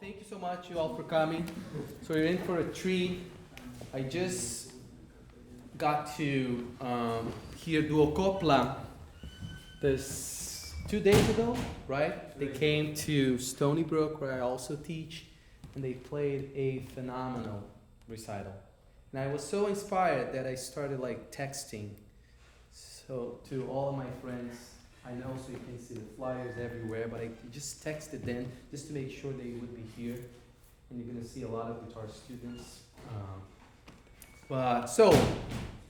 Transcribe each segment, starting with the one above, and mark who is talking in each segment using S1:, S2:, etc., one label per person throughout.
S1: Thank you so much, you all, for coming. So you're in for a treat. I just got to hear Dúo Copla this 2 days ago, right? They came to Stony Brook, where I also teach, and they played a phenomenal recital. And I was so inspired that I started texting. So to all of my friends, I know, so you can see the flyers everywhere, but I just texted them just to make sure they would be here. And you're gonna see a lot of guitar students. So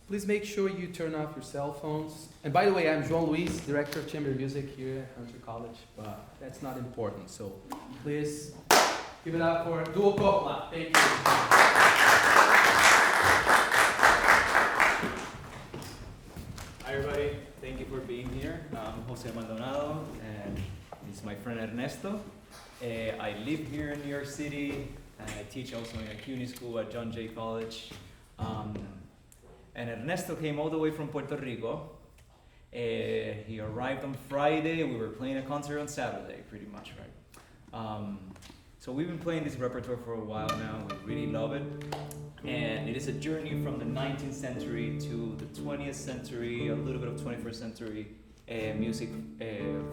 S1: please make sure you turn off your cell phones. And by the way, I'm João Luis, Director of Chamber Music here at Hunter College, but that's not important. So please give it up for Dúo Copla. Thank you.
S2: Hi everybody, thank you for being here. I'm José Maldonado and this is my friend Ernesto. I live here in New York City and I teach also in a CUNY school at John Jay College. And Ernesto came all the way from Puerto Rico. He arrived on Friday. We were playing a concert on Saturday, pretty much, right? So we've been playing this repertoire for a while now. We really love it. And it is a journey from the 19th century to the 20th century, a little bit of 21st century music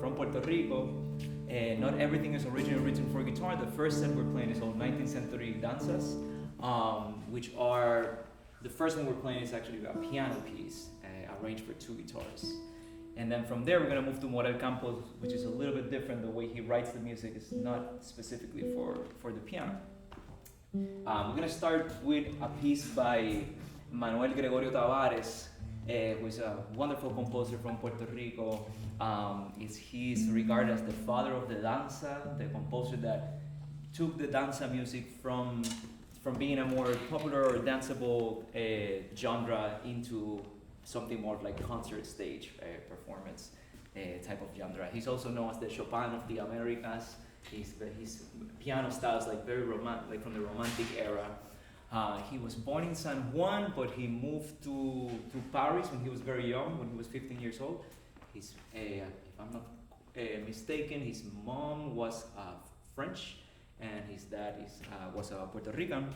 S2: from Puerto Rico. Not everything is originally written for guitar. The first set we're playing is all 19th century danzas, which are, the first one we're playing is actually a piano piece arranged for 2 guitars. And then from there we're going to move to Morel Campos, which is a little bit different. The way he writes the music is not specifically for the piano. We're going to start with a piece by Manuel Gregorio Tavares, who is a wonderful composer from Puerto Rico. He's regarded as the father of the danza, the composer that took the danza music from being a more popular or danceable genre into something more like concert stage performance type of genre. He's also known as the Chopin of the Americas. His piano style is very romantic, like from the Romantic era. He was born in San Juan, but he moved to Paris when he was very young, when he was 15 years old. If I'm not mistaken, his mom was French, and his dad was a Puerto Rican.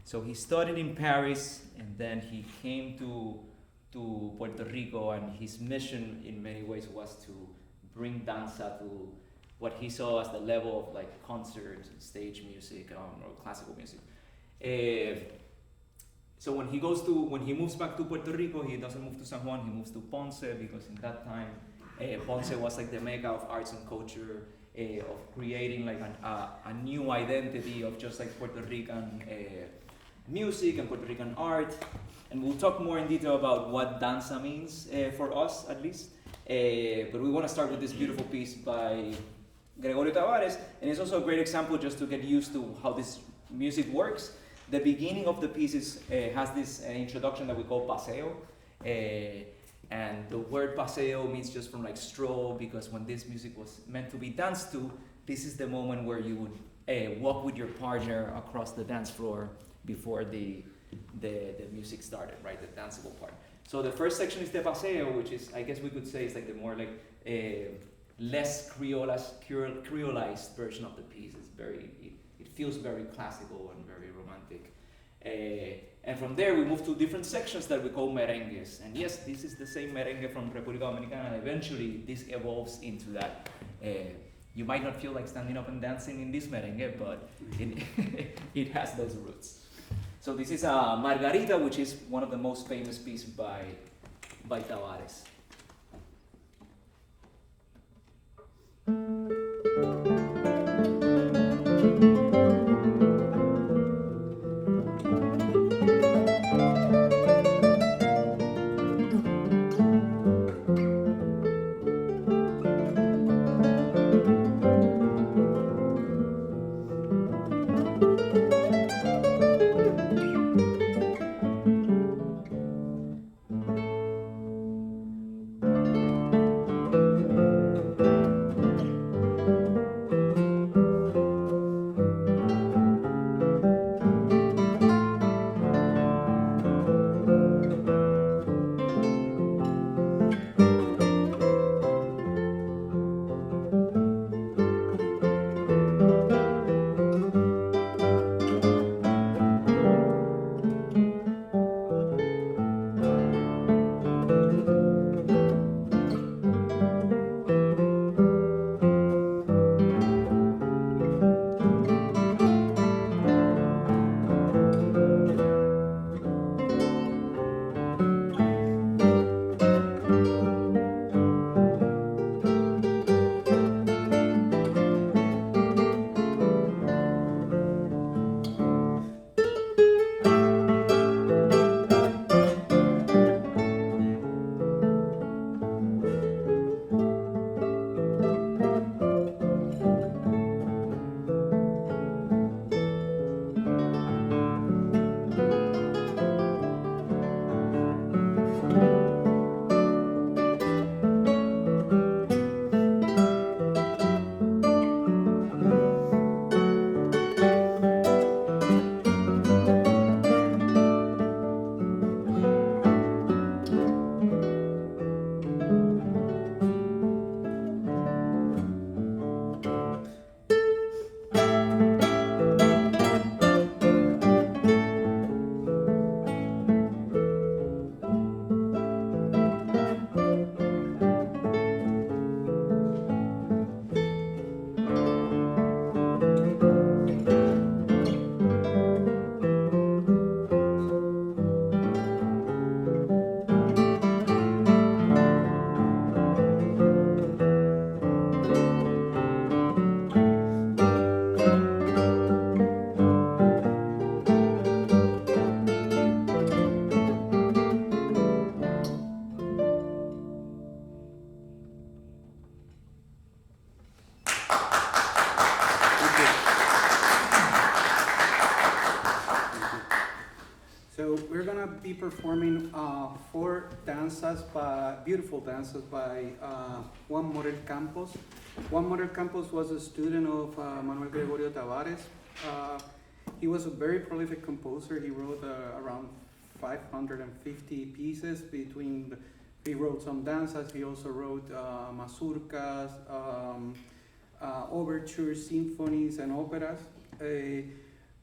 S2: So he studied in Paris, and then he came to Puerto Rico, and his mission in many ways was to bring danza to what he saw as the level of concert stage music or classical music. So when he moves back to Puerto Rico, he doesn't move to San Juan, he moves to Ponce, because in that time Ponce was the mecca of arts and culture, of creating a new identity of just Puerto Rican music and Puerto Rican art. And we'll talk more in detail about what danza means for us, at least. But we want to start with this beautiful piece by Gregorio Tavares, and it's also a great example just to get used to how this music works. The beginning of the piece has this introduction that we call paseo, and the word paseo means just from stroll, because when this music was meant to be danced to, this is the moment where you would walk with your partner across the dance floor before the music started, right, the danceable part. So the first section is the paseo, which is, I guess we could say, is the more less creolized version of the piece. It feels very classical and very romantic. And from there we move to different sections that we call merengues. And yes, this is the same merengue from República Dominicana, and eventually this evolves into that. You might not feel like standing up and dancing in this merengue, but it has those roots. So this is Margarita, which is one of the most famous pieces by Tavares.
S3: be performing four danzas by beautiful dances by Juan Morel Campos. Juan Morel Campos was a student of Manuel Gregorio Tavares. He was a very prolific composer. He wrote around 550 pieces he wrote some danzas. He also wrote mazurkas, overtures, symphonies, and operas.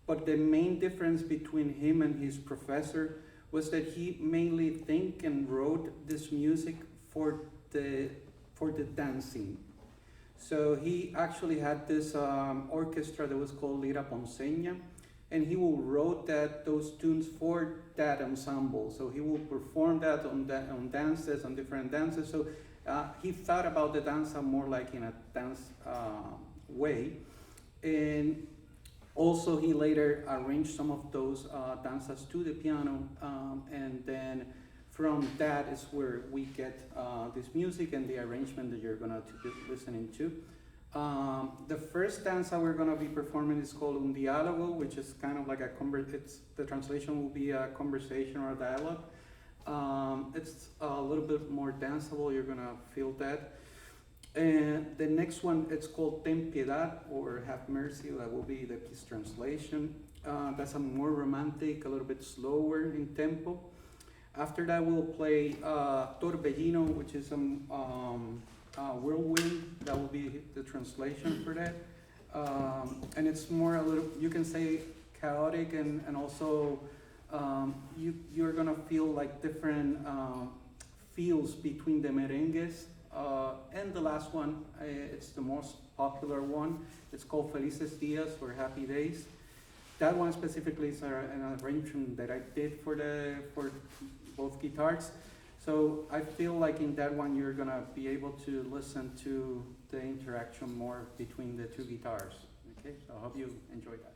S3: But the main difference between him and his professor was that he mainly think and wrote this music for the dancing. So he actually had this orchestra that was called Lira Ponceña, and he will wrote those tunes for that ensemble. So he will perform that on dances, on different dances. So he thought about the danza more like in a dance way. And also, he later arranged some of those danzas to the piano, and then from that is where we get this music and the arrangement that you're gonna be listening to. The first danza we're gonna be performing is called Un Diálogo, which is kind of like the translation will be a conversation or a dialogue. It's a little bit more danceable, you're gonna feel that. And the next one, it's called Ten Piedad, or Have Mercy. That will be the piece translation. That's a more romantic, a little bit slower in tempo. After that, we'll play Torbellino, which is whirlwind. That will be the translation for that. And it's more a little, you can say chaotic, and also you're gonna feel like different feels between the merengues. And the last one, it's the most popular one. It's called Felices Días, or Happy Days. That one specifically is an arrangement that I did for both guitars. So I feel like in that one you're gonna be able to listen to the interaction more between the two guitars. Okay, so I hope you enjoy that.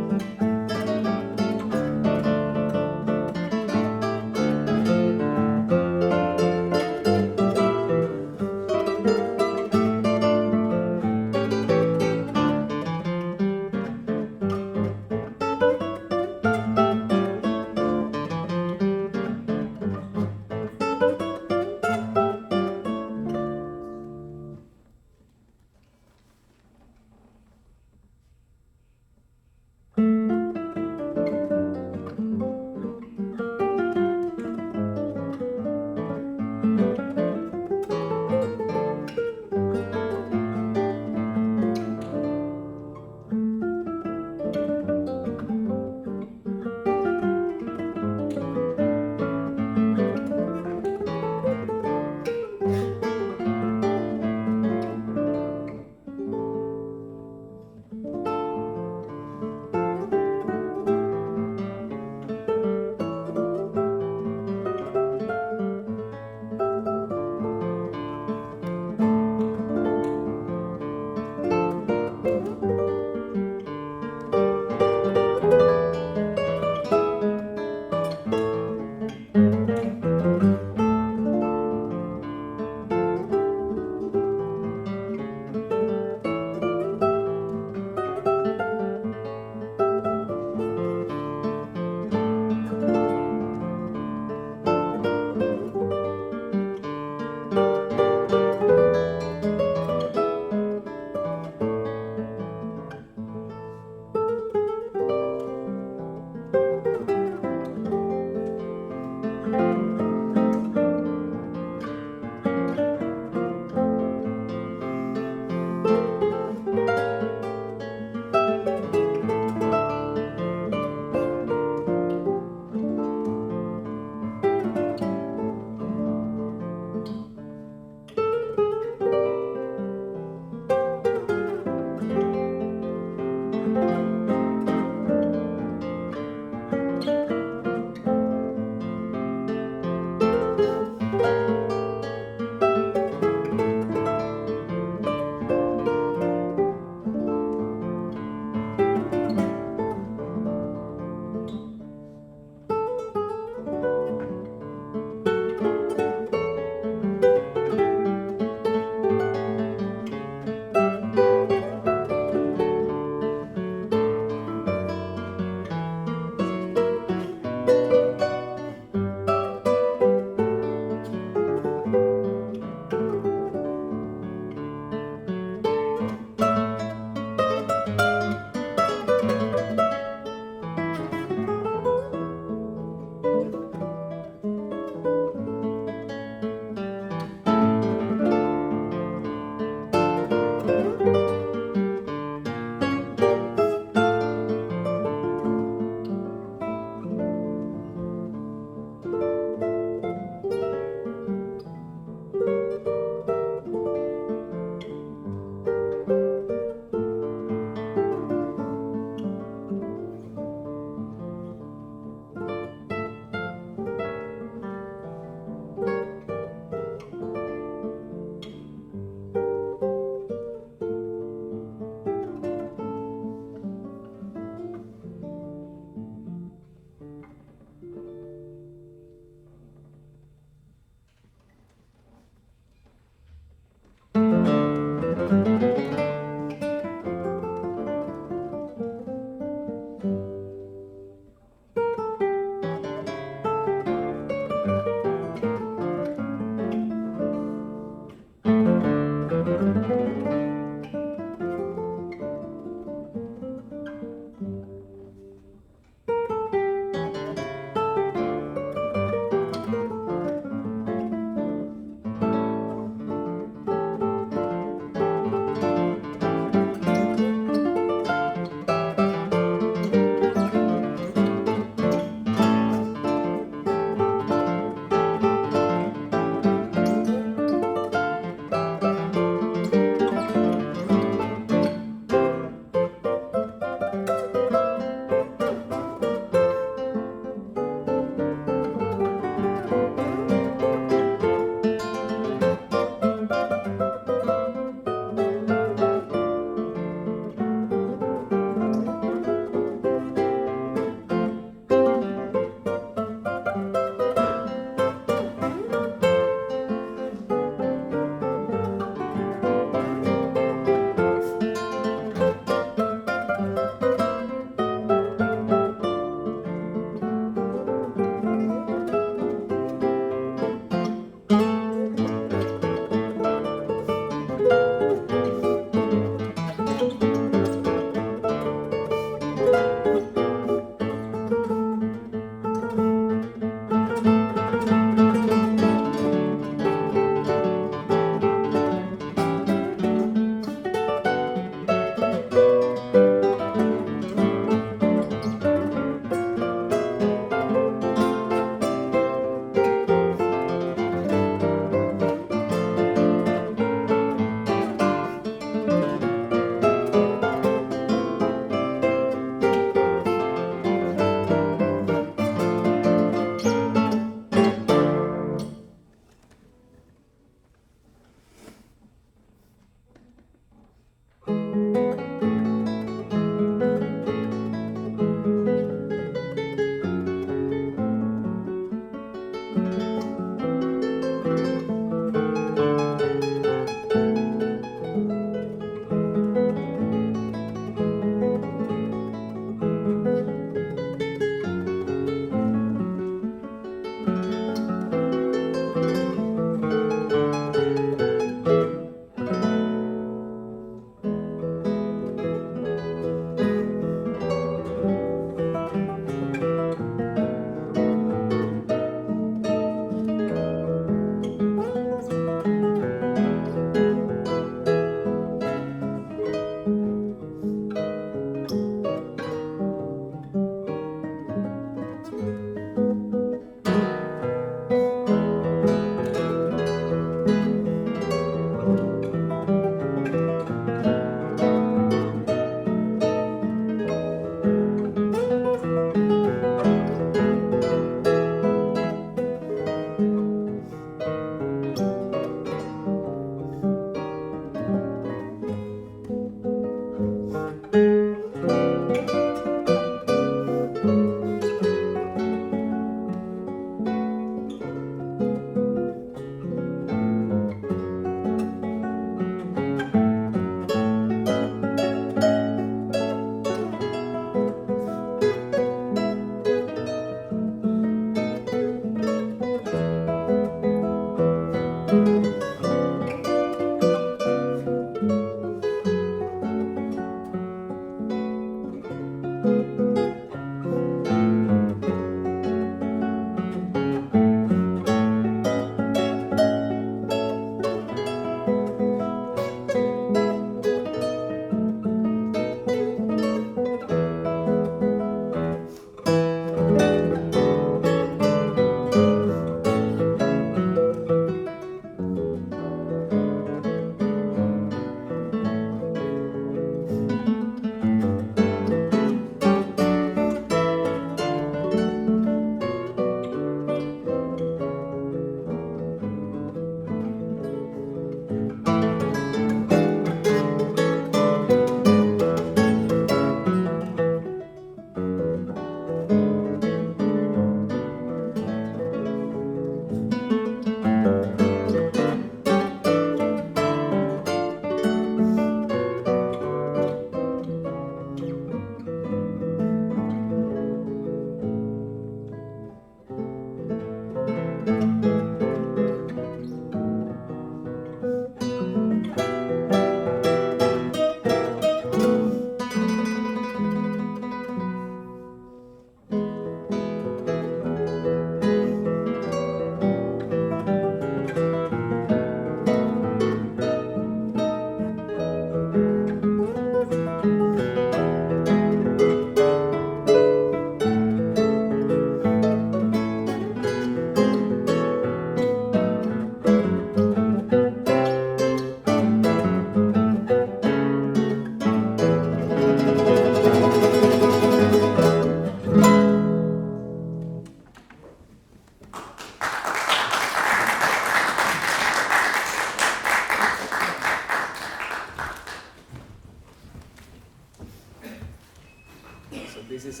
S2: So this is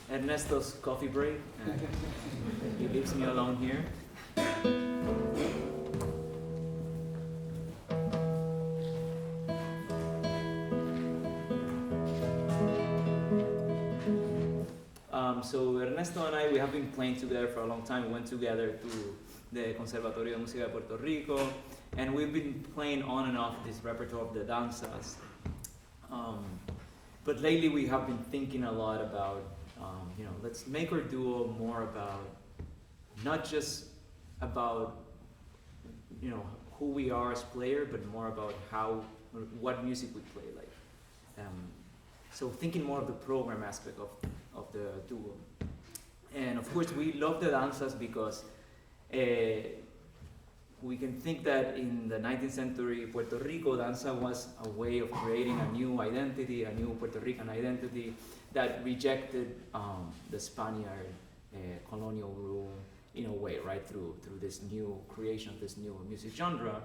S2: Ernesto's coffee break. He leaves me alone here. So Ernesto and I, we have been playing together for a long time. We went together to the Conservatorio de Música de Puerto Rico, and we've been playing on and off this repertoire of the danzas. But lately we have been thinking a lot about, let's make our duo more about, not just about, who we are as player, but more about what music we play. So thinking more of the program aspect of the duo. And of course we love the danzas because we can think that in the 19th century Puerto Rico, danza was a way of creating a new identity, a new Puerto Rican identity that rejected the Spaniard colonial rule in a way, right, through this new creation, this new music genre,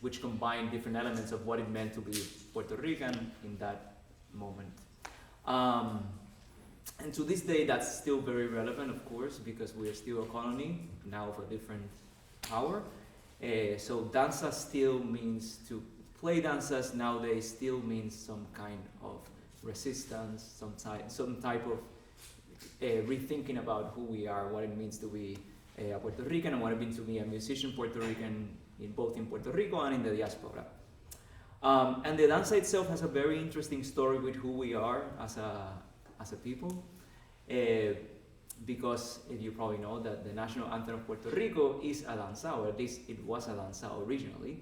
S2: which combined different elements of what it meant to be Puerto Rican in that moment. And to this day, that's still very relevant, of course, because we are still a colony, now of a different power. So danza still means, to play danzas nowadays still means some kind of resistance, some type of rethinking about who we are, what it means to be a Puerto Rican, and what it means to be a musician Puerto Rican, both in Puerto Rico and in the diaspora. And the danza itself has a very interesting story with who we are as a people, because if you probably know that the national anthem of Puerto Rico is a danza, or at least it was a danza originally,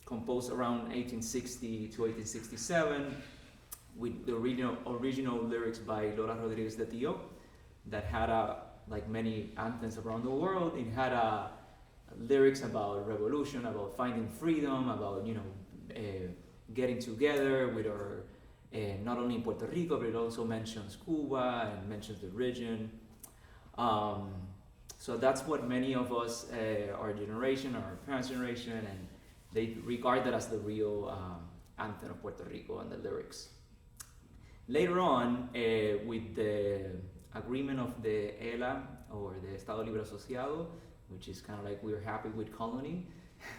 S2: composed around 1860 to 1867, with the original lyrics by Lola Rodriguez de Tio, that had like many anthems around the world. It had lyrics about revolution, about finding freedom, about getting together with our not only in Puerto Rico, but it also mentions Cuba and mentions the region. So that's what many of us, our generation, our parents' generation, and they regard that as the real anthem of Puerto Rico and the lyrics. Later on, with the agreement of the ELA, or the Estado Libre Asociado, which is kind of like we're happy with colony,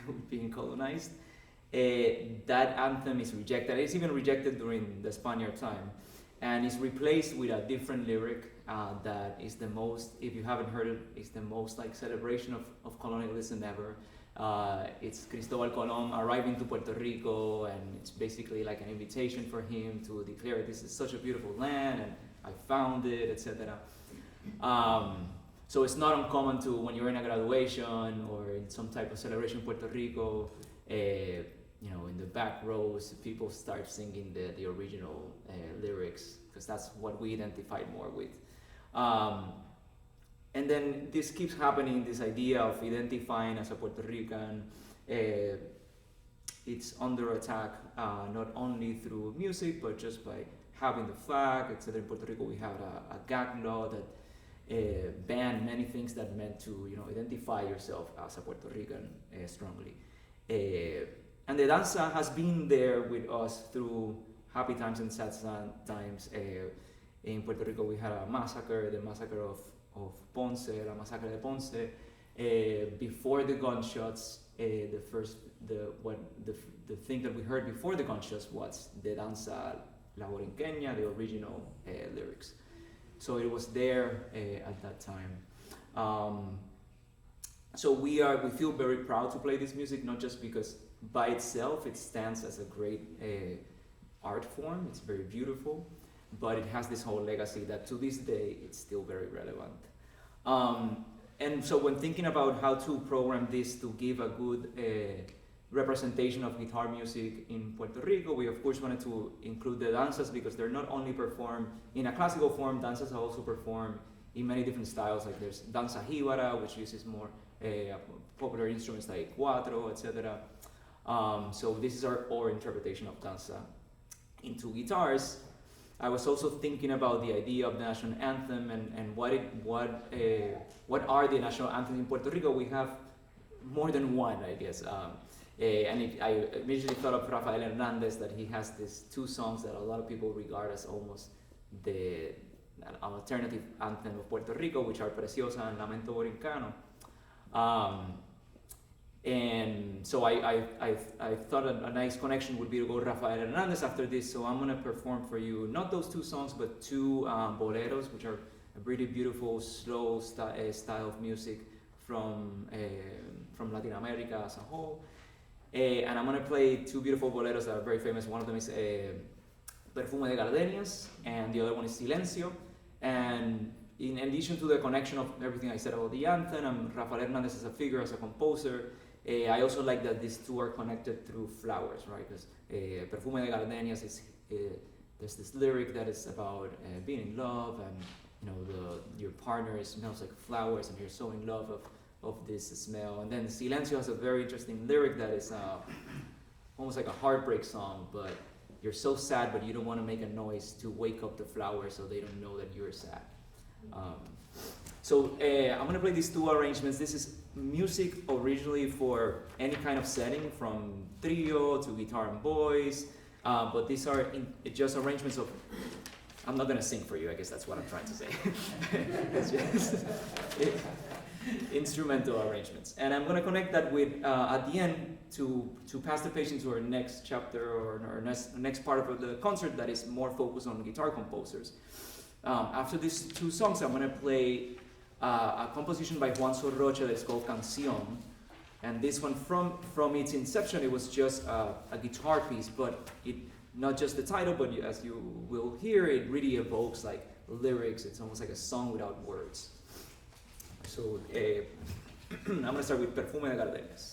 S2: with being colonized, that anthem is rejected. It's even rejected during the Spaniard time, and is replaced with a different lyric that is the most, if you haven't heard it, is the most like celebration of colonialism ever. It's Cristobal Colón arriving to Puerto Rico, and it's basically like an invitation for him to declare this is such a beautiful land, and I found it, etc. So it's not uncommon to, when you're in a graduation or in some type of celebration in Puerto Rico, in the back rows, people start singing the original lyrics, because that's what we identified more with. And then this keeps happening, this idea of identifying as a Puerto Rican. It's under attack, not only through music, but just by having the flag, etc. In Puerto Rico, we have a gag law that banned many things that meant to identify yourself as a Puerto Rican strongly. And the danza has been there with us through happy times and sad times. In Puerto Rico, we had a massacre, the massacre of Ponce, la masacre de Ponce. Before the gunshots, the thing that we heard before the gunshots was the danza la borinqueña, the original lyrics. So it was there at that time. So we feel very proud to play this music, not just because by itself it stands as a great art form, it's very beautiful, but it has this whole legacy that to this day it's still very relevant. And so when thinking about how to program this to give a good representation of guitar music in Puerto Rico, we of course wanted to include the danzas, because they're not only performed in a classical form, danzas are also performed in many different styles. Like there's danza jíbara, which uses more popular instruments like cuatro, etc. So this is our interpretation of danza into guitars. I was also thinking about the idea of the national anthem and what are the national anthems in Puerto Rico. We have more than one, I guess. I immediately thought of Rafael Hernandez, that he has these two songs that a lot of people regard as almost an alternative anthem of Puerto Rico, which are Preciosa and Lamento Borincano. And so I thought a nice connection would be to go Rafael Hernandez after this, so I'm gonna perform for you not those two songs, but two boleros, which are a really beautiful, slow style of music from Latin America as a whole. And I'm gonna play two beautiful boleros that are very famous. One of them is Perfume de Gardenias, and the other one is Silencio. And in addition to the connection of everything I said about the anthem and Rafael Hernandez as a figure, as a composer, I also like that these two are connected through flowers, right? Because Perfume de Gardenias is, there's this lyric that is about being in love, and your partner smells like flowers, and you're so in love of this smell. And then Silencio has a very interesting lyric that is almost like a heartbreak song, but you're so sad, but you don't want to make a noise to wake up the flowers so they don't know that you're sad. So I'm going to play these two arrangements. This is music originally for any kind of setting, from trio to guitar and voice, but these are just arrangements of, I'm not going to sing for you, I guess that's what I'm trying to say. It's just instrumental arrangements. And I'm going to connect that with, at the end, to pass the patient to our next chapter, or our next part of the concert that is more focused on guitar composers. After these two songs, I'm going to play a composition by Juan Sorrocha that is called Canción. And this one, from its inception, it was just a guitar piece, but not just the title, but as you will hear, it really evokes like lyrics. It's almost like a song without words. So I'm going to start with Perfume de Gardenias.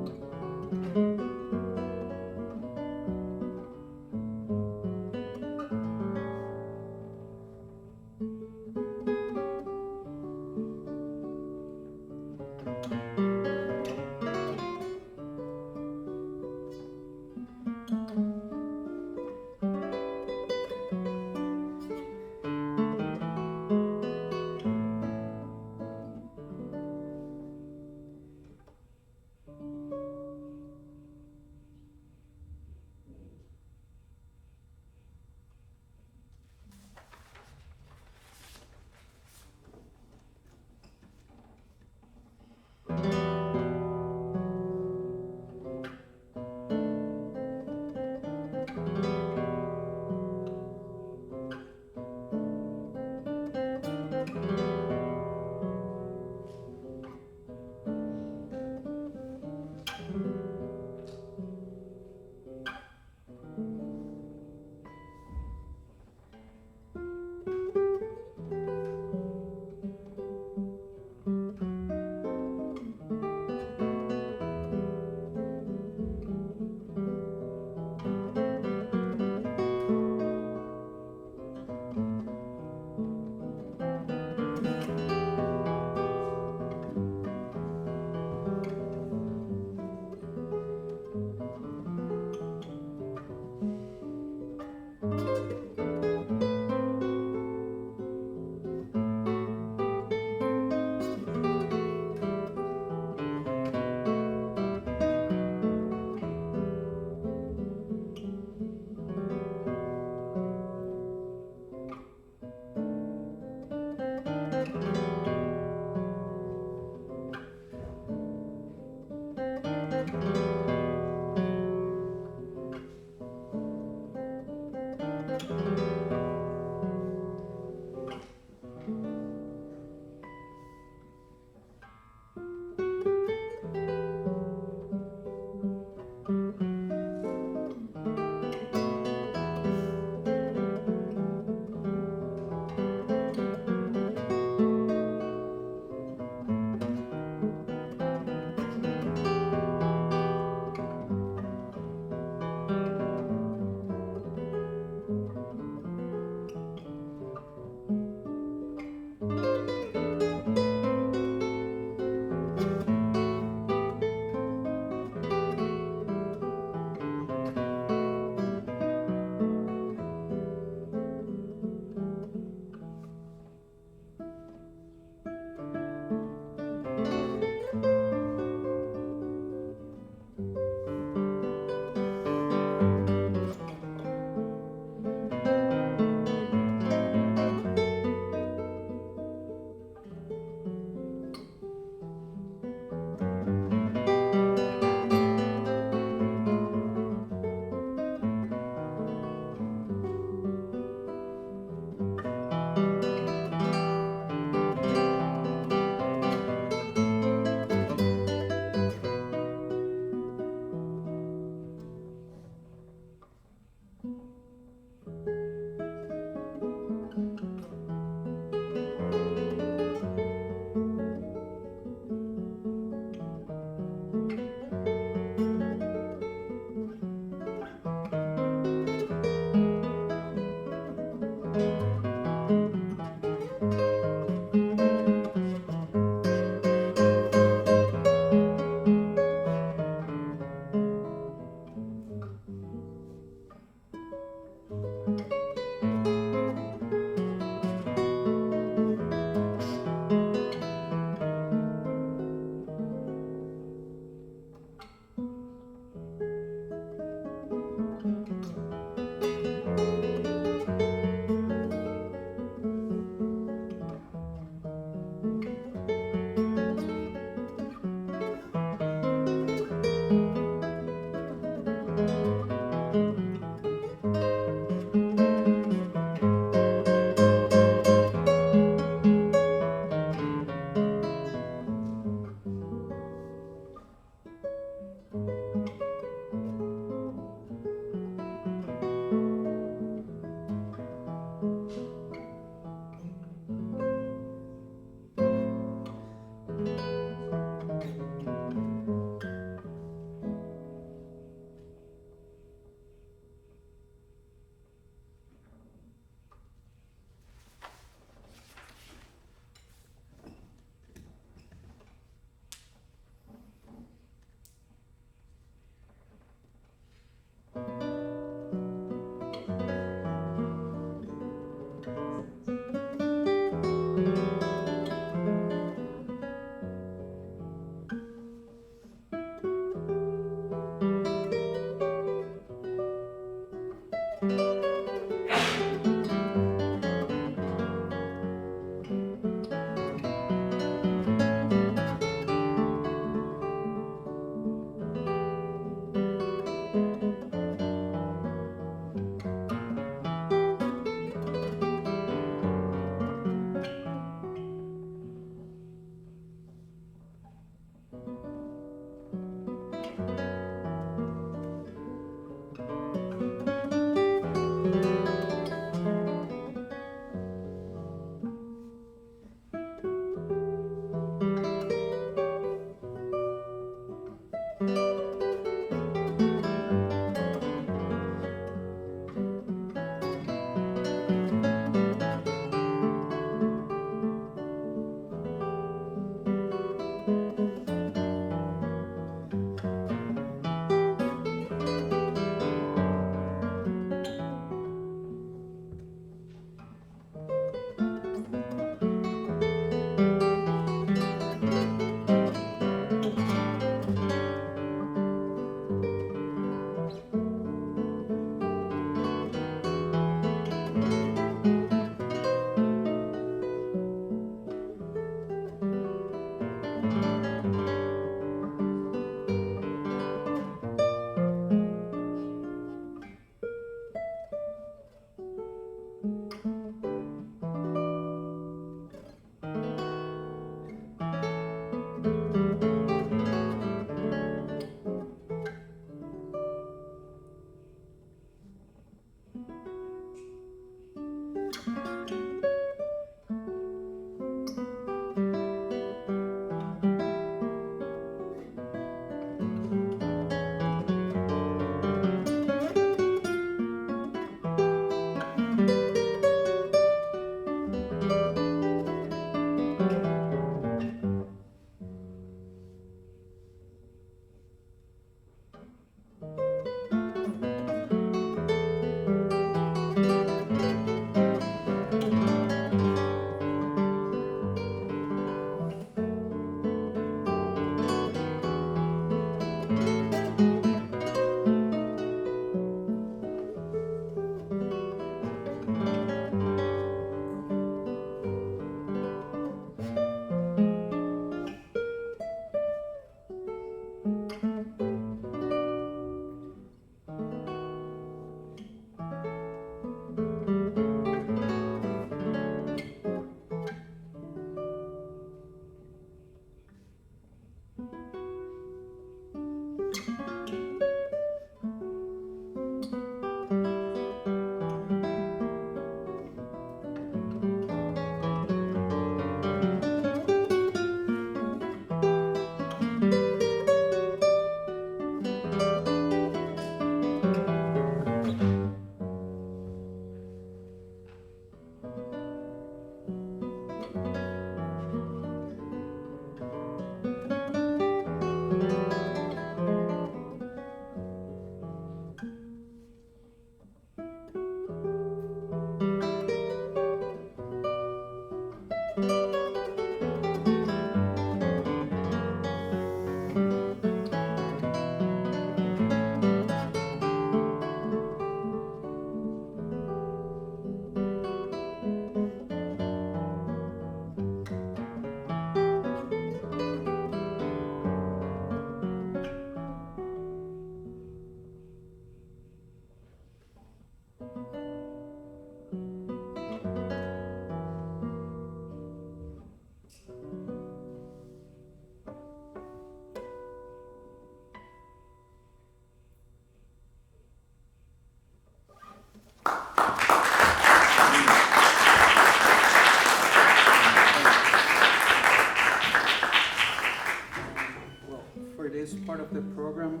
S3: program,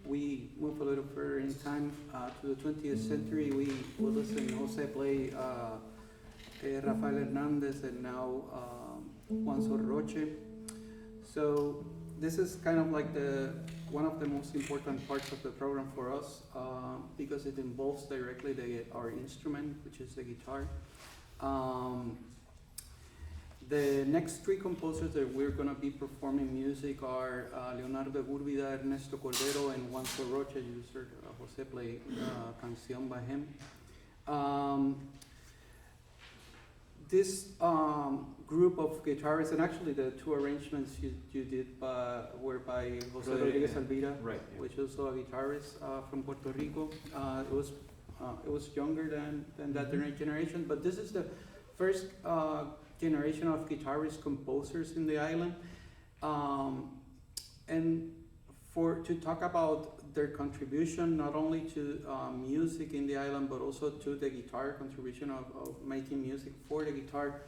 S3: we move a little further in time to the 20th century. We will listen to Jose play Rafael Hernandez and now Juan Sorroche. So this is kind of like one of the most important parts of the program for us because it involves directly our instrument, which is the guitar. The next three composers that we're going to be performing music are Leonardo Gúrbida, Ernesto Cordero, and Juan Sorroche. You heard Jose play Canción by him. This group of guitarists, and actually the two arrangements you did were by Jose Rodriguez Alvira,
S2: right, yeah.
S3: which is also a guitarist from Puerto Rico. It was younger than that generation, but this is the first generation of guitarist composers in the island, and to talk about their contribution not only to music in the island but also to the guitar contribution of making music for the guitar.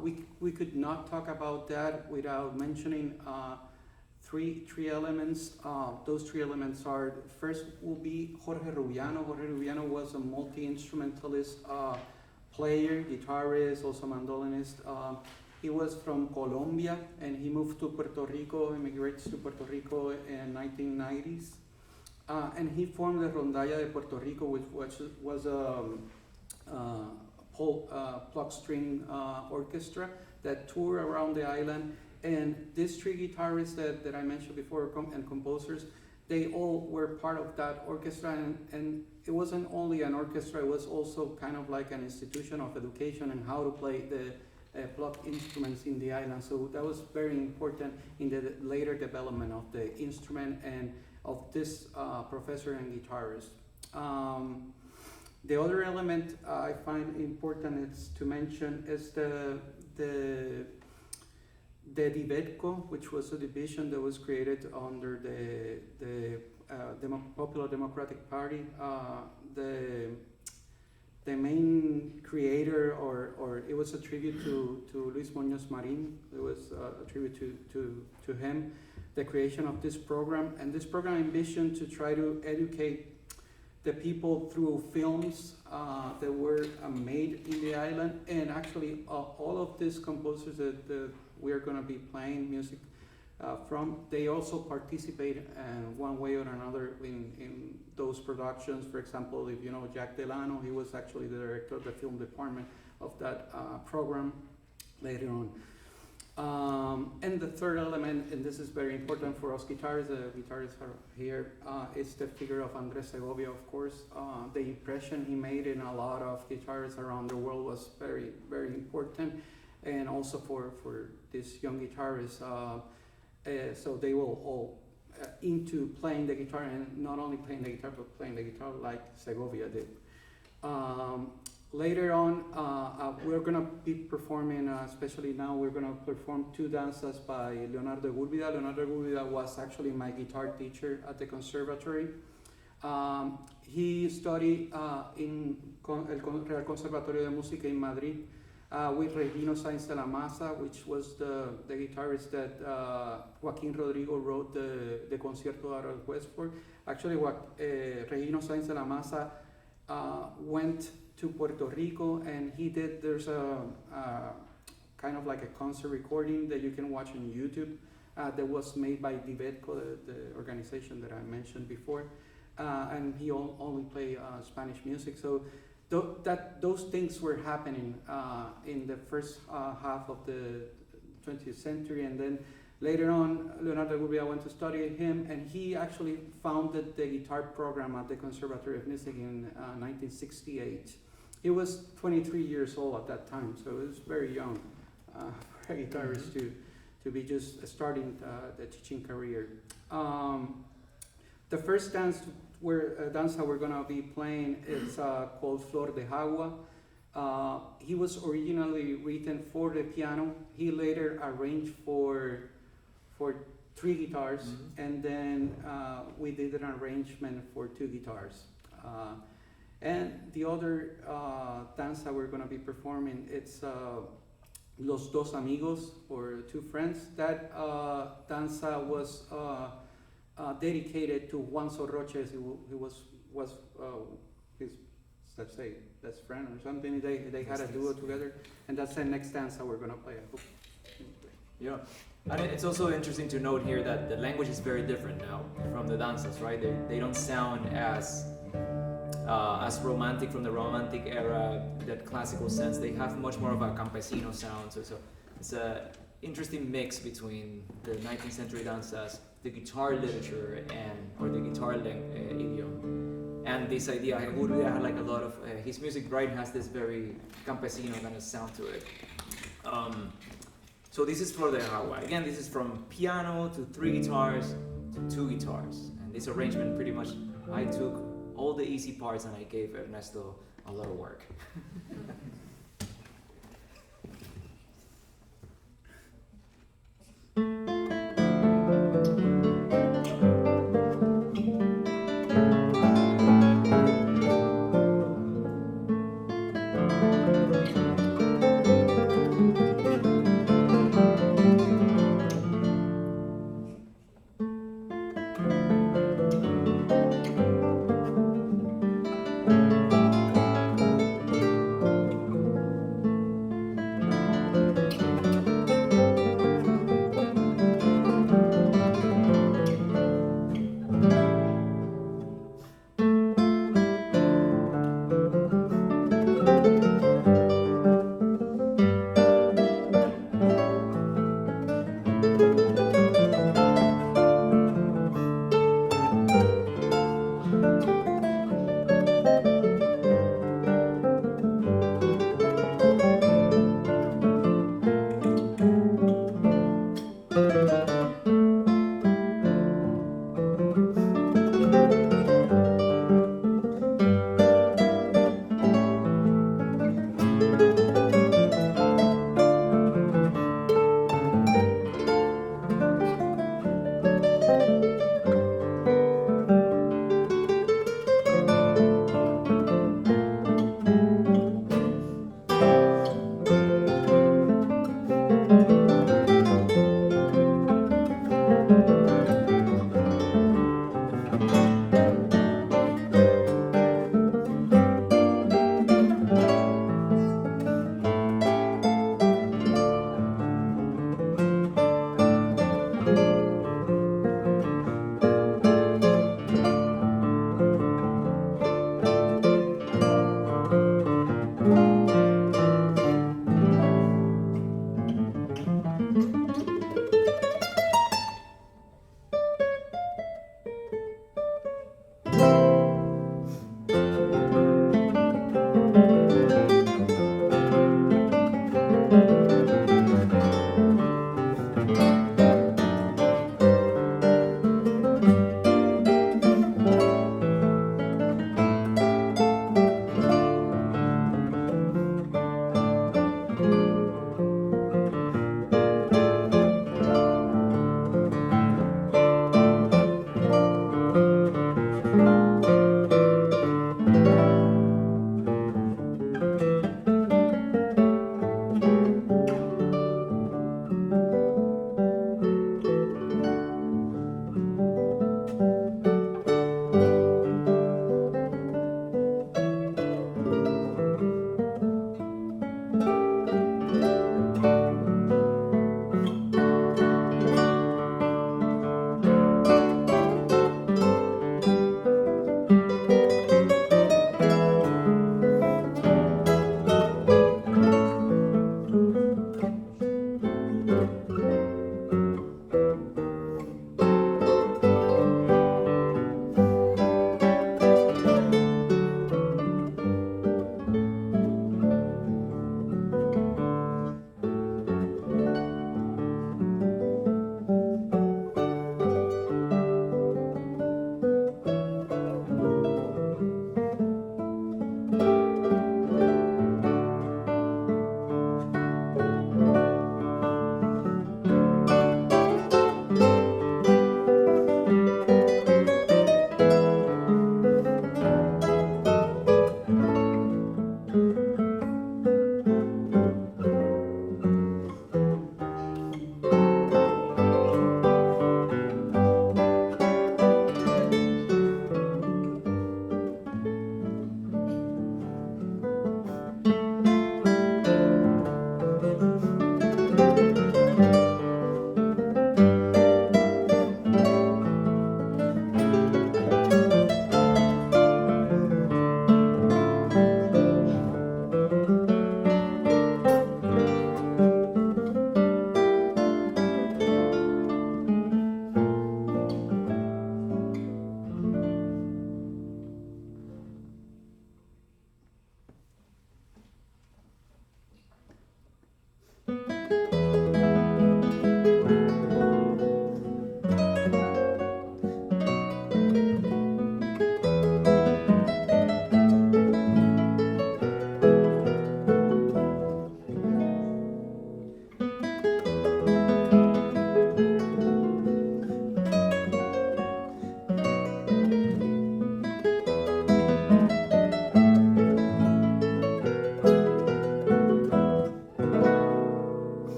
S3: We could not talk about that without mentioning three elements. Those three elements are, first will be Jorge Rubiano. Jorge Rubiano was a multi-instrumentalist player, guitarist, also mandolinist. He was from Colombia and he moved to Puerto Rico, immigrated to Puerto Rico in 1990s. And he formed the Rondalla de Puerto Rico, which was a pluck string orchestra that toured around the island. And these three guitarists that I mentioned before and composers, they all were part of that orchestra, and it wasn't only an orchestra, it was also kind of like an institution of education and how to play the pluck instruments in the island. So that was very important in the later development of the instrument and of this professor and guitarist. The other element I find important is to mention is the Divetco, which was a division that was created under the Popular Democratic Party. The main creator, or it was a tribute to Luis Muñoz Marin. It was a tribute to him, the creation of this program. And this program envisioned to try to educate the people through films that were made in the island. And actually all of these composers that we are going to be playing music from, they also participate in one way or another in those productions. For example, if you know Jack Delano, he was actually the director of the film department of that program later on. And the third element, and this is very important for us guitarists, the guitarists are here, is the figure of Andres Segovia, of course. The impression he made in a lot of guitarists around the world was very, very important, and also for these young guitarists. So they were all into playing the guitar, and not only playing the guitar, but playing the guitar like Segovia did. Later on, we're going to be performing, especially now, we're going to perform two dances by Leonardo Gúrbida. Leonardo Gúrbida was actually my guitar teacher at the conservatory. He studied in el Real Conservatorio de Música in Madrid with Regino Sáenz de la Maza, which was the guitarist that Joaquín Rodrigo wrote the Concierto de Aranjuez for. Actually, Regino Sáenz de la Maza went to Puerto Rico, and there's a kind of like a concert recording that you can watch on YouTube that was made by Divetco, the organization that I mentioned before, and he only played Spanish music. So those things were happening in the first half of the 20th century, and then later on, Leonardo Gúrbida went to study him, and he actually founded the guitar program at the Conservatory of Music in 1968. He was 23 years old at that time, so he was very young for a guitarist to be just starting the teaching career. The first dance that we're going to be playing is called Flor de Jagua. He was originally written for the piano. He later arranged for three guitars, and then we did an arrangement for two guitars. And the other dance that we're going to be performing, it's Los Dos Amigos, or Two Friends. That danza was dedicated to Juan Sorroches, who was his, let's say, best friend or something. They had a duo together, and that's the next danza we're gonna play. I hope.
S4: Yeah, and it's also interesting to note here that the language is very different now from the danzas, right? They don't sound as romantic from the romantic era, that classical sense. They have much more of a campesino sound. So it's a interesting mix between the 19th century danzas, the guitar literature, or the guitar idiom, and this idea. Gurria had like a lot of his music, right? Has this very campesino kind of sound to it. So this is for the Hawa. Again, this is from piano to 3 guitars to 2 guitars, and this arrangement pretty much I took all the easy parts and I gave Ernesto a lot of work.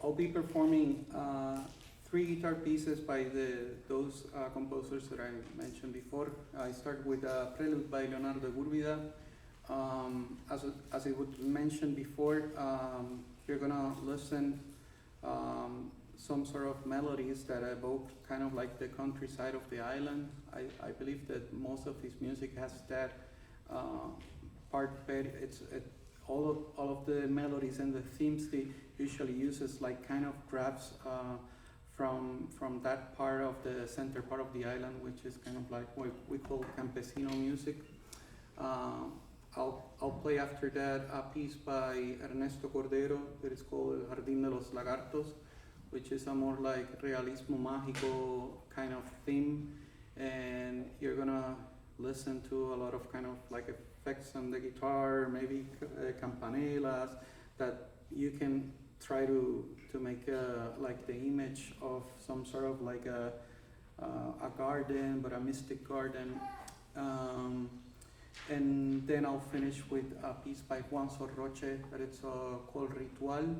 S3: I'll be performing three guitar pieces by those composers that I mentioned before. I start with Prelude by Leonardo Gúrbida. As I would mention before, you're gonna listen some sort of melodies that evoke kind of like the countryside of the island. I believe that most of his music has that part. All of the melodies and the themes he usually uses like kind of grabs from that part of the center part of the island, which is kind of like what we call campesino music. I'll play after that a piece by Ernesto Cordero that is called El Jardín de los Lagartos, which is a more like realismo mágico kind of theme, and you're gonna listen to a lot of kind of like effects on the guitar, maybe campanelas, that you can try to make like the image of some sort of like a garden, but a mystic garden. And then I'll finish with a piece by Juan Sorroche that it's called Ritual,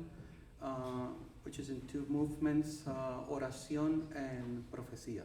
S3: which is in two movements, Oración and Profecía.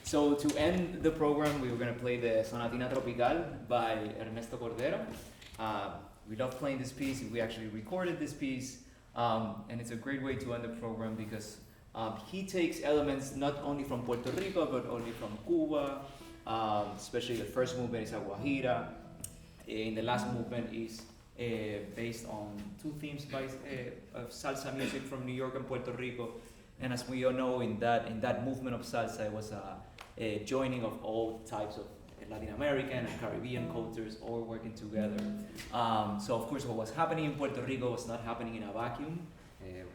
S4: So to end the program, we were going to play the Sonatina Tropical by Ernesto Cordero. We love playing this piece. We actually recorded this piece, and it's a great way to end the program because he takes elements not only from Puerto Rico, but only from Cuba, especially the first movement is a guajira, and the last movement is based on two themes of salsa music from New York and Puerto Rico. And as we all know, in that movement of salsa, it was a joining of all types of Latin American and Caribbean cultures all working together. So of course what was happening in Puerto Rico was not happening in a vacuum.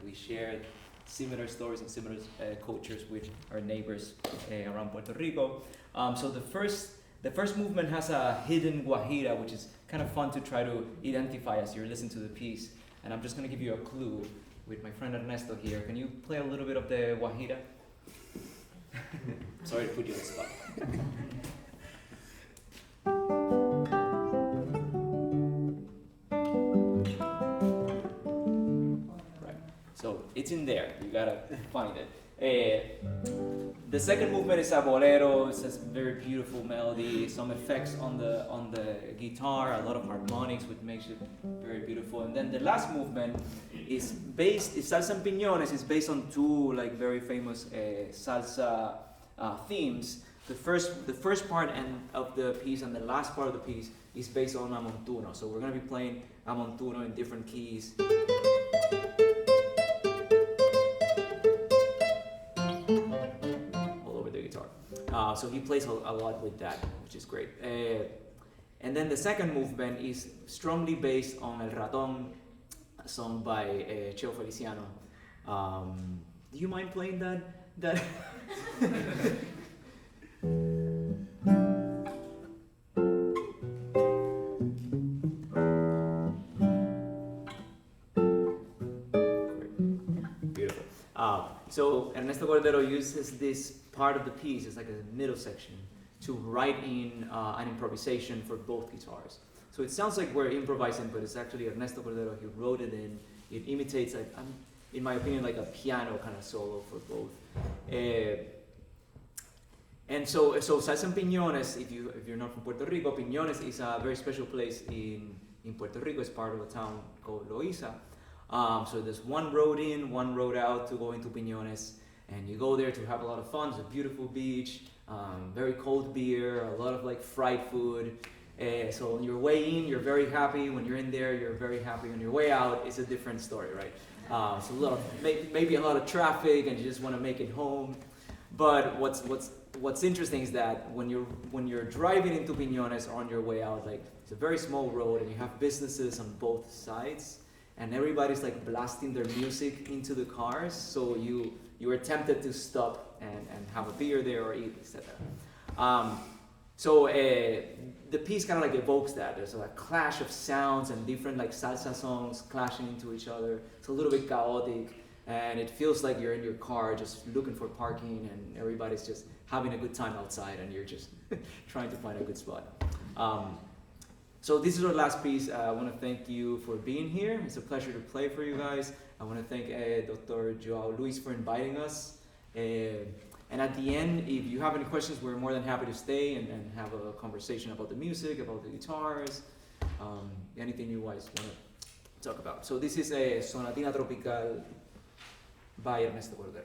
S4: We shared similar stories and similar cultures with our neighbors around Puerto Rico. So the first movement has a hidden guajira, which is kind of fun to try to identify as you're listening to the piece. And I'm just going to give you a clue with my friend Ernesto here. Can you play a little bit of the guajira? Sorry to put you on the spot. Right. So it's in there. You gotta find it. The second movement is a bolero. It's a very beautiful melody, some effects on the guitar, a lot of harmonics, which makes it very beautiful. And then the last movement is salsa en piñones. Is based on two very famous salsa themes. The first part of the piece and the last part of the piece is based on a montuno. So we're going to be playing a montuno in different keys. All over the guitar. So he plays a lot with that, which is great. And then the second movement is strongly based on El Ratón, a song by Cheo Feliciano. Do you mind playing that? Beautiful. So Ernesto Cordero uses this part of the piece, it's like a middle section, to write in an improvisation for both guitars. So it sounds like we're improvising, but it's actually Ernesto Cordero. He wrote it in. It imitates, in my opinion, like a piano kind of solo for both. And so Salsa en Piñones, if you're not from Puerto Rico, Piñones is a very special place in Puerto Rico. It's part of a town called Loíza. So there's one road in, one road out to go into Piñones, and you go there to have a lot of fun. It's a beautiful beach, very cold beer, a lot of fried food, So on your way in, you're very happy. When you're in there, you're very happy. On your way out, it's a different story, right? So a lot of, maybe a lot of traffic, and you just want to make it home. But what's interesting is that when you're driving into Piñones or on your way out, like it's a very small road, and you have businesses on both sides, and everybody's like blasting their music into the cars. So you are tempted to stop and have a beer there or eat, etc. So the piece kind of like evokes that. There's a clash of sounds and different like salsa songs clashing into each other. It's a little bit chaotic, and it feels like you're in your car just looking for parking, and everybody's just having a good time outside, and you're just trying to find a good spot. So this is our last piece. I want to thank you for being here. It's a pleasure to play for you guys. I want to thank Dr. Joao Luis for inviting us. And at the end, if you have any questions, we're more than happy to stay and have a conversation about the music, about the guitars, anything you guys want to talk about. So this is a Sonatina Tropical by Ernesto Cordero.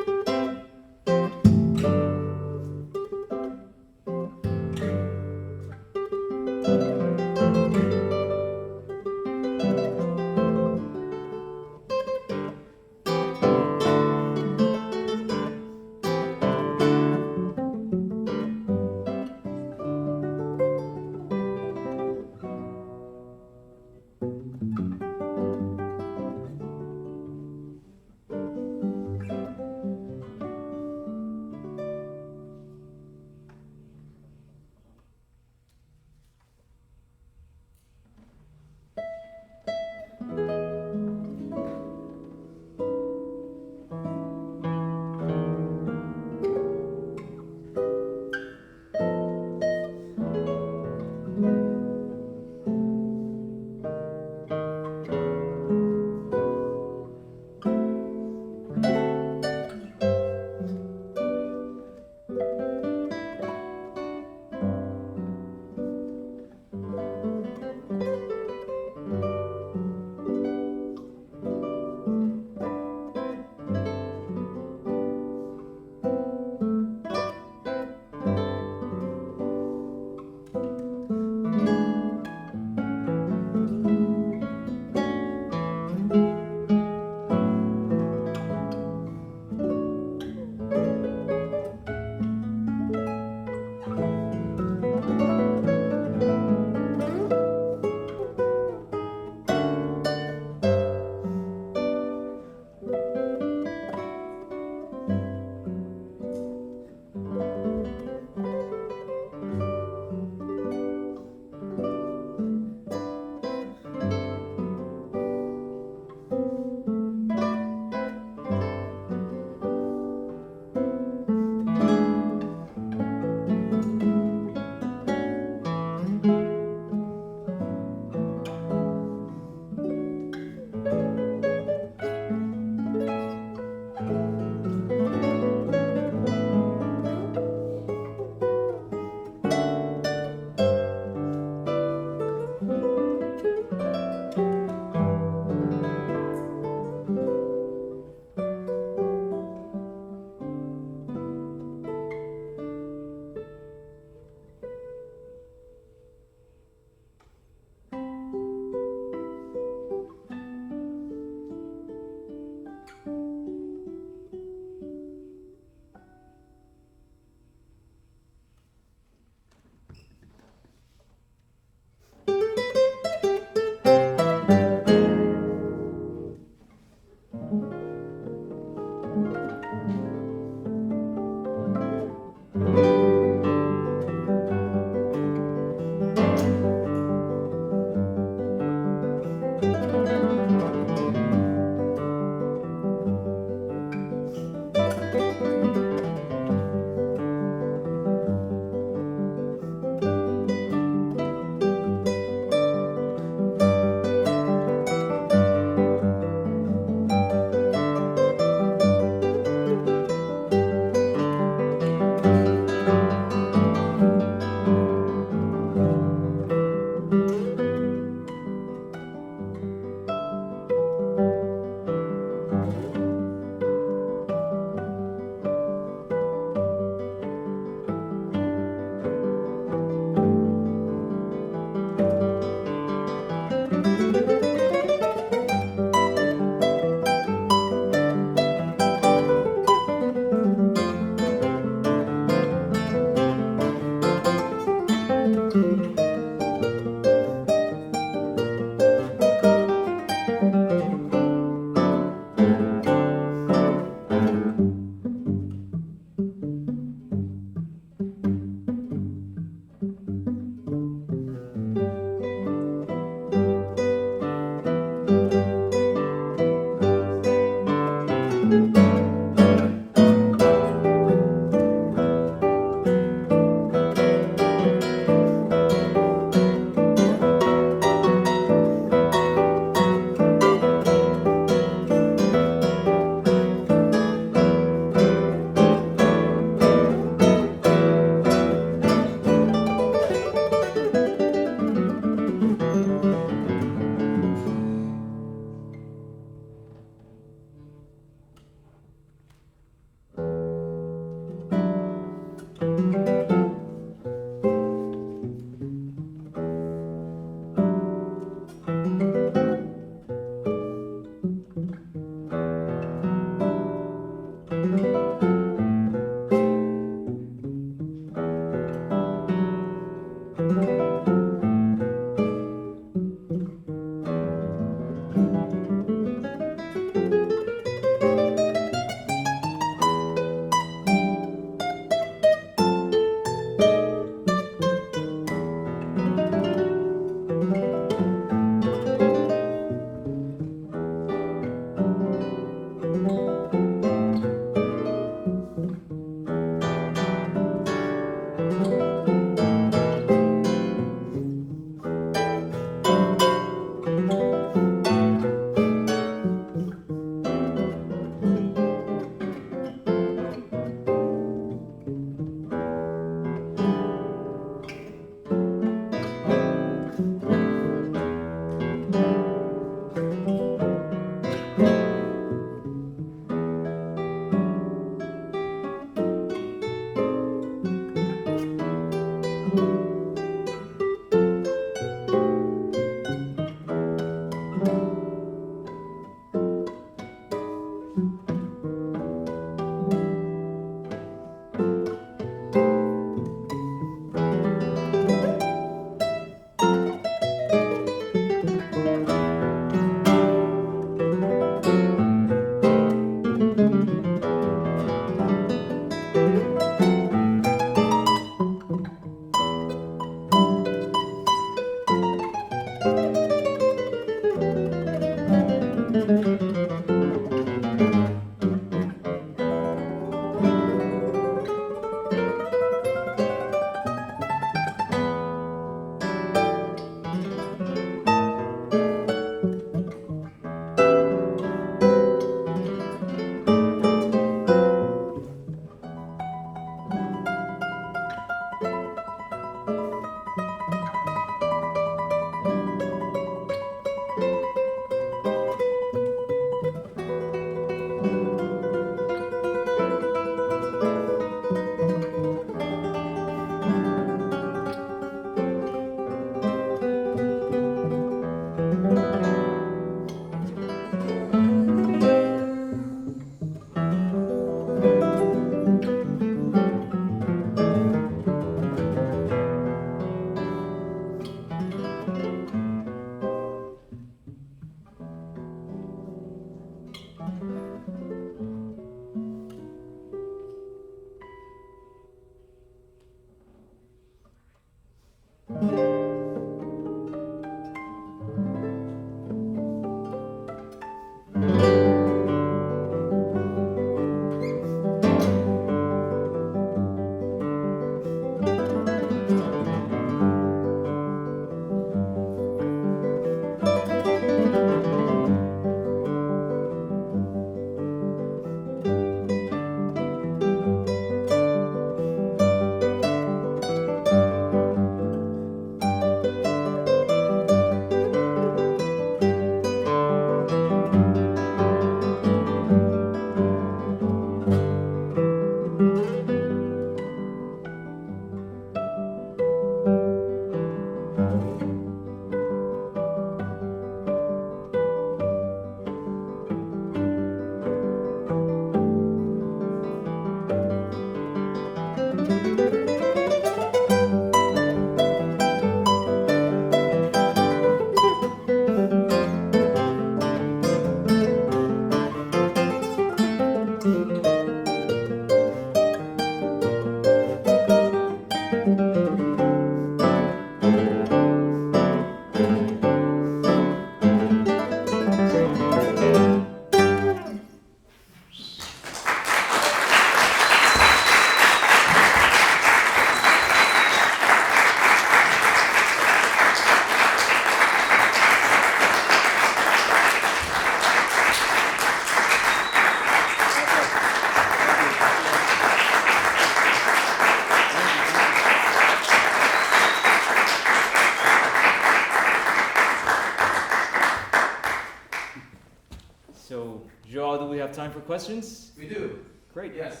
S2: have time for questions?
S1: We do.
S2: Great.
S1: Yes.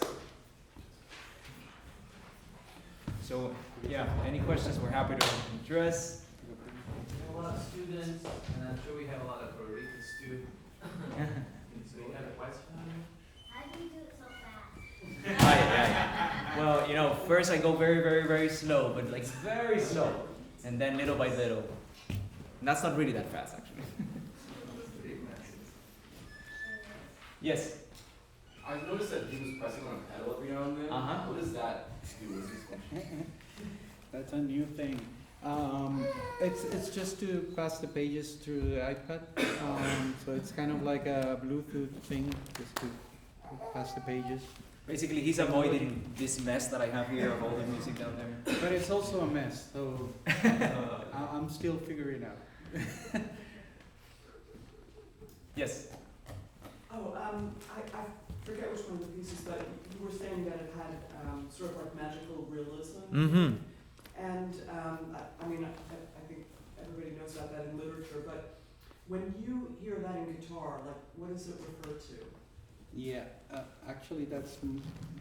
S2: So, yeah, any questions we're happy to address.
S1: We have a lot of students, and I'm sure we have a lot of Puerto Ricans too. So you have a question?
S5: How do you do it so fast?
S2: Well, you know, first I go very, very, very slow, but like very slow, and then little by little. And that's not really that fast, actually. Yes.
S6: I've noticed that he was pressing on a pedal every now and then.
S2: Uh-huh.
S6: What does that do? What's his function?
S3: That's a new thing. It's just to pass the pages through the iPad. So it's kind of like a Bluetooth thing, just to pass the pages.
S2: Basically, he's avoiding this mess that I have here of all the music down there.
S3: But it's also a mess, so I'm still figuring it out.
S2: Yes.
S7: Oh, I forget which one of the pieces, but you were saying that it had sort of like magical realism.
S2: Mm-hmm.
S7: And I mean, I think everybody knows about that in literature, but when you hear that in guitar, like, what does it refer to?
S3: Yeah, actually that's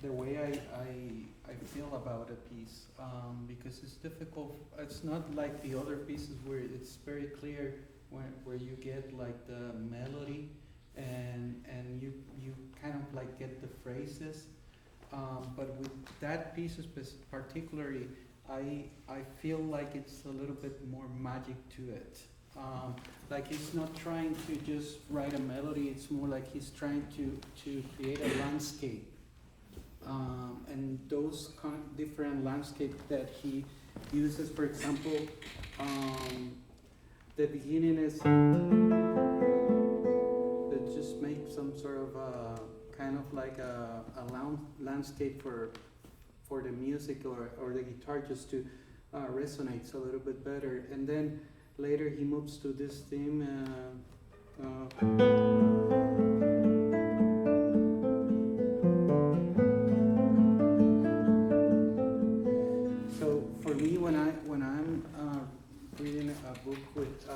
S3: the way I feel about a piece, because it's difficult. It's not like the other pieces where it's very clear where you get like the melody and you kind of like get the phrases, but with that piece particularly, I feel like it's a little bit more magic to it. Like he's not trying to just write a melody, it's more like he's trying to create a landscape. And those different landscapes that he uses, for example, the beginning is, that just makes some sort of kind of like a landscape for the music or the guitar just to resonates a little bit better. And then later he moves to this theme. So for me, when I'm reading a book with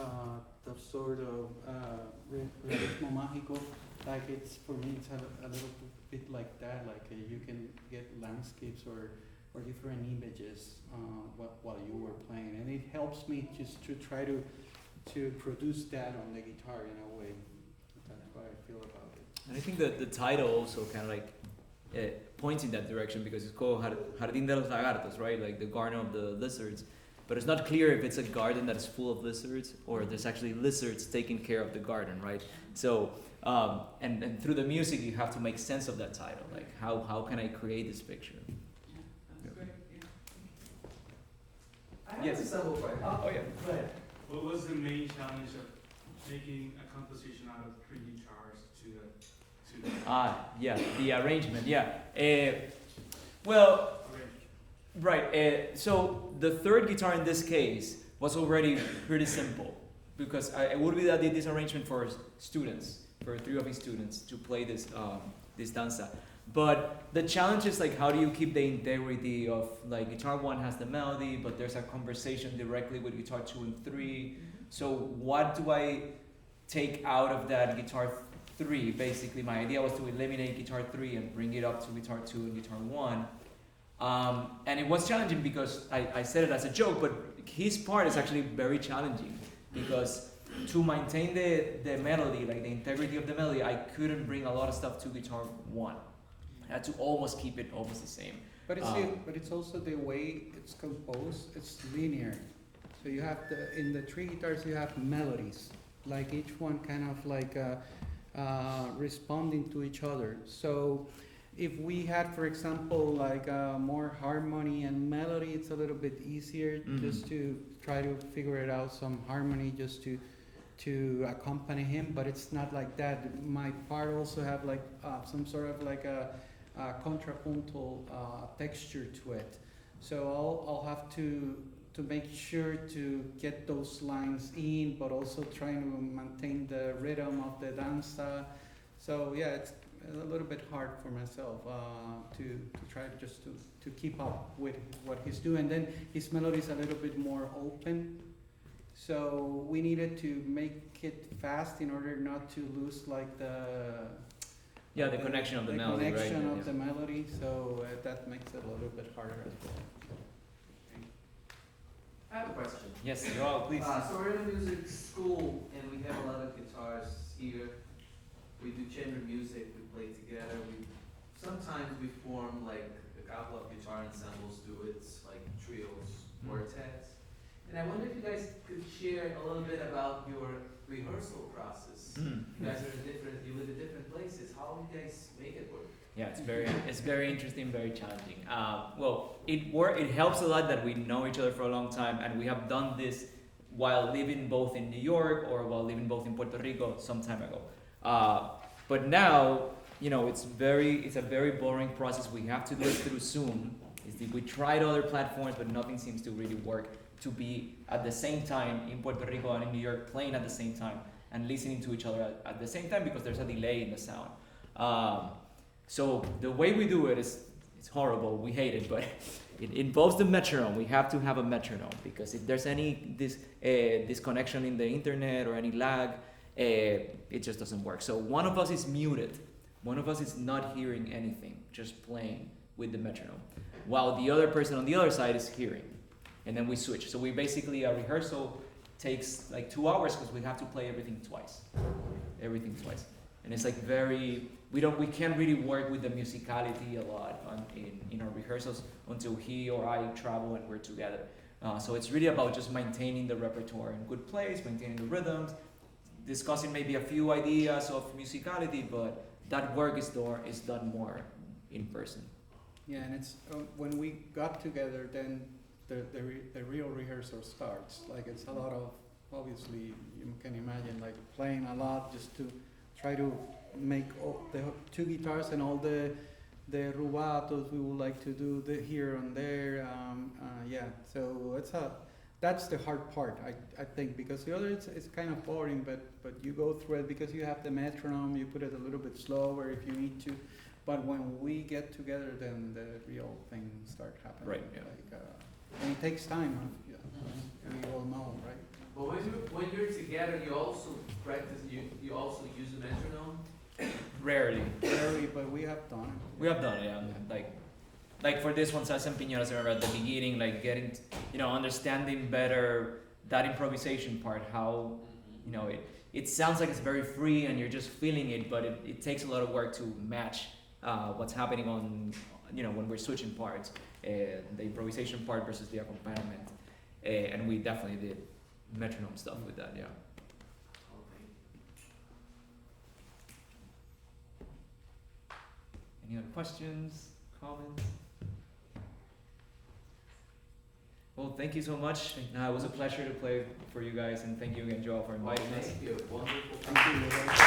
S3: the sort of realismo mágico, like it's for me it's a little bit like that. Like you can get landscapes or different images while you were playing, and it helps me just to try to produce that on the guitar in a way. That's what I feel about it.
S2: And I think that the title also kind of like points in that direction because it's called Jardín de los Lagartos, right? Like the garden of the lizards. But it's not clear if it's a garden that's full of lizards or there's actually lizards taking care of the garden, right? So, and through the music, you have to make sense of that title. Like, how can I create this picture?
S8: I have
S2: Yes.
S8: a simple question.
S2: Oh, yeah.
S8: Go ahead.
S9: What was the main challenge of making a composition out of 3 guitars to the
S2: Yeah, the arrangement, yeah. Well,
S9: arrangement?
S2: right, so the third guitar in this case was already pretty simple because I would be that did this arrangement for students, for 3 of his students to play this this danza. But the challenge is like how do you keep the integrity of like guitar 1 has the melody, but there's a conversation directly with guitar 2 and 3. So what do I take out of that guitar 3? Basically, my idea was to eliminate guitar 3 and bring it up to guitar 2 and guitar 1. And it was challenging because I said it as a joke, but his part is actually very challenging because to maintain the melody, like the integrity of the melody, I couldn't bring a lot of stuff to guitar 1. I had to almost keep it almost the same.
S3: But it's also the way it's composed. It's linear. So you have in the 3 guitars you have melodies, like each one kind of like responding to each other. So if we had, for example, like more harmony and melody, it's a little bit easier just to try to figure it out, some harmony just to accompany him. But it's not like that. My part also have like some sort of like a contrapuntal texture to it. So I'll have to make sure to get those lines in, but also trying to maintain the rhythm of the danza. So yeah, it's a little bit hard for myself to try just to keep up with what he's doing. And then his melody is a little bit more open. So we needed to make it fast in order not to lose like
S4: Yeah, the connection of the melody, right?
S3: connection of
S4: Yeah.
S3: the melody, so that makes it a little bit harder as well.
S6: I have a question.
S4: Yes, Joao, please.
S6: So we're in a music school and we have a lot of guitars here. We do chamber music, we play together. Sometimes we form like a couple of guitar ensembles, duets, like trios, quartets. And I wonder if you guys could share a little bit about your rehearsal process.
S4: Mm.
S6: You guys you live in different places. How do you guys make it work?
S4: Yeah, it's very interesting, very challenging. Well, it helps a lot that we know each other for a long time, and we have done this while living both in New York or while living both in Puerto Rico some time ago. But now, you know, it's a very boring process. We have to do it through Zoom. We tried other platforms, but nothing seems to really work to be at the same time in Puerto Rico and in New York, playing at the same time and listening to each other at the same time, because there's a delay in the sound. So the way we do it is, it's horrible. We hate it, but it involves the metronome. We have to have a metronome, because if there's any disconnection in the internet or any lag, it just doesn't work. So one of us is muted. One of us is not hearing anything, just playing with the metronome, while the other person on the other side is hearing. And then we switch. So we basically, a rehearsal takes like 2 hours, because we have to play everything twice. And it's like we can't really work with the musicality a lot in our rehearsals until he or I travel and we're together. So it's really about just maintaining the repertoire in good place, maintaining the rhythms, discussing maybe a few ideas of musicality, but that work is done more in person.
S3: Yeah, and it's when we got together, then the real rehearsal starts. Like, it's a lot of, obviously, you can imagine, like playing a lot just to try to make all the 2 guitars and all the rubatos we would like to do here and there. Yeah, so that's the hard part, I think, because the other it's kind of boring, but you go through it because you have the metronome. You put it a little bit slower if you need to. But when we get together, then the real thing start happening.
S4: Right, yeah.
S3: Like, and it takes time, yeah. We all know, right?
S6: But when you're together, you also practice. You also use a metronome.
S4: Rarely.
S3: Rarely, but we have done it.
S4: We have done it, yeah. Like for this one, Salsa and Piñones, I remember at the beginning, like getting, understanding better that improvisation part, how, it sounds like it's very free and you're just feeling it, but it takes a lot of work to match what's happening on, when we're switching parts, the improvisation part versus the accompaniment. And we definitely did metronome stuff with that, yeah. Any other questions, comments? Well, thank you so much. It was a pleasure to play for you guys, and thank you again, Joel, for inviting us.
S6: Thank you. Wonderful.
S3: Thank you.